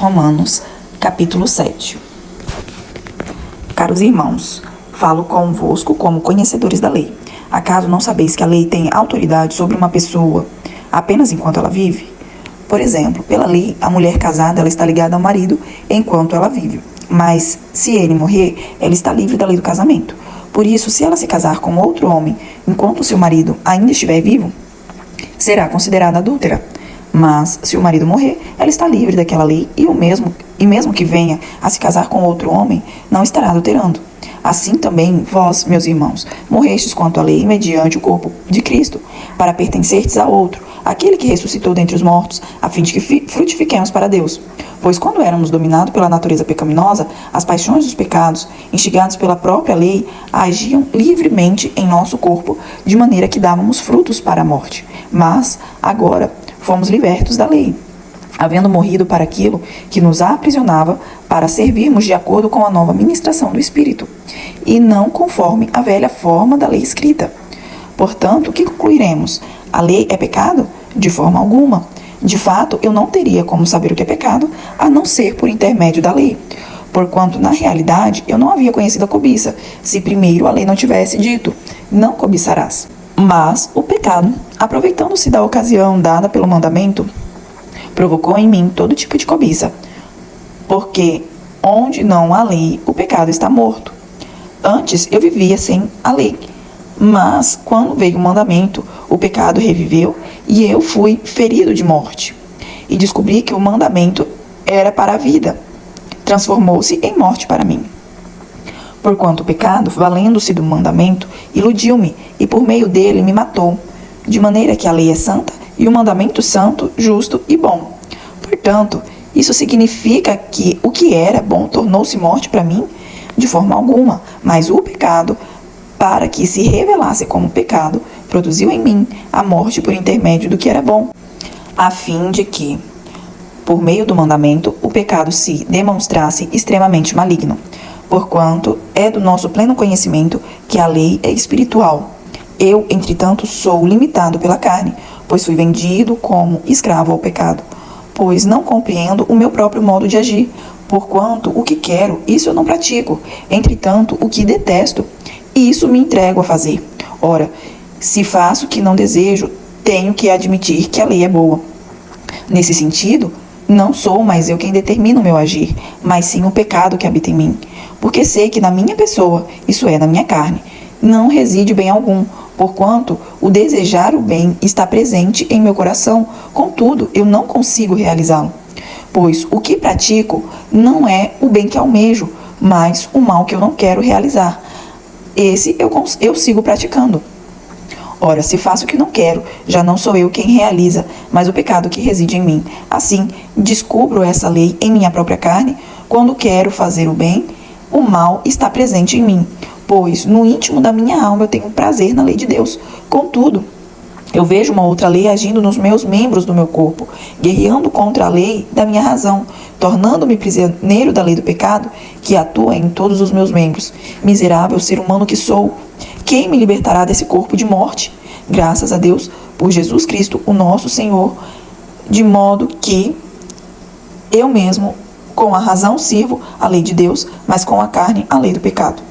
Romanos, capítulo 7. Caros irmãos, falo convosco como conhecedores da lei. Acaso não sabeis que a lei tem autoridade sobre uma pessoa apenas enquanto ela vive? Por exemplo, pela lei, a mulher casada ela está ligada ao marido enquanto ela vive. Mas, se ele morrer, ela está livre da lei do casamento. Por isso, se ela se casar com outro homem enquanto seu marido ainda estiver vivo, será considerada adúltera. Mas, se o marido morrer, ela está livre daquela lei e mesmo que venha a se casar com outro homem, não estará adulterando. Assim também vós, meus irmãos, morrestes quanto à lei mediante o corpo de Cristo, para pertencerdes a outro, aquele que ressuscitou dentre os mortos, a fim de que frutifiquemos para Deus. Pois quando éramos dominados pela natureza pecaminosa, as paixões dos pecados, instigados pela própria lei, agiam livremente em nosso corpo, de maneira que dávamos frutos para a morte. Mas, agora, fomos libertos da lei, havendo morrido para aquilo que nos aprisionava, para servirmos de acordo com a nova ministração do Espírito, e não conforme a velha forma da lei escrita. Portanto, o que concluiremos? A lei é pecado? De forma alguma. De fato, eu não teria como saber o que é pecado, a não ser por intermédio da lei. Porquanto, na realidade, eu não havia conhecido a cobiça, se primeiro a lei não tivesse dito, não cobiçarás. Mas o pecado, aproveitando-se da ocasião dada pelo mandamento, provocou em mim todo tipo de cobiça. Porque onde não há lei, o pecado está morto. Antes eu vivia sem a lei, mas quando veio o mandamento, o pecado reviveu e eu fui ferido de morte. E descobri que o mandamento era para a vida, transformou-se em morte para mim. Porquanto o pecado, valendo-se do mandamento, iludiu-me e por meio dele me matou, de maneira que a lei é santa e o mandamento santo, justo e bom. Portanto, isso significa que o que era bom tornou-se morte para mim? De forma alguma, mas o pecado, para que se revelasse como pecado, produziu em mim a morte por intermédio do que era bom, a fim de que, por meio do mandamento, o pecado se demonstrasse extremamente maligno, porquanto é do nosso pleno conhecimento que a lei é espiritual. Eu, entretanto, sou limitado pela carne, pois fui vendido como escravo ao pecado, pois não compreendo o meu próprio modo de agir, porquanto o que quero, isso eu não pratico, entretanto, o que detesto, isso me entrego a fazer. Ora, se faço o que não desejo, tenho que admitir que a lei é boa. Nesse sentido, não sou mais eu quem determina o meu agir, mas sim o pecado que habita em mim, porque sei que na minha pessoa, isso é, na minha carne, não reside bem algum, porquanto o desejar o bem está presente em meu coração, contudo, eu não consigo realizá-lo. Pois o que pratico não é o bem que almejo, mas o mal que eu não quero realizar. Esse eu sigo praticando. Ora, se faço o que não quero, já não sou eu quem realiza, mas o pecado que reside em mim. Assim, descubro essa lei em minha própria carne. Quando quero fazer o bem, o mal está presente em mim. Pois no íntimo da minha alma eu tenho prazer na lei de Deus. Contudo, eu vejo uma outra lei agindo nos meus membros do meu corpo, guerreando contra a lei da minha razão, tornando-me prisioneiro da lei do pecado, que atua em todos os meus membros. Miserável ser humano que sou, quem me libertará desse corpo de morte? Graças a Deus, por Jesus Cristo, o nosso Senhor, de modo que eu mesmo, com a razão, sirvo a lei de Deus, mas com a carne, a lei do pecado.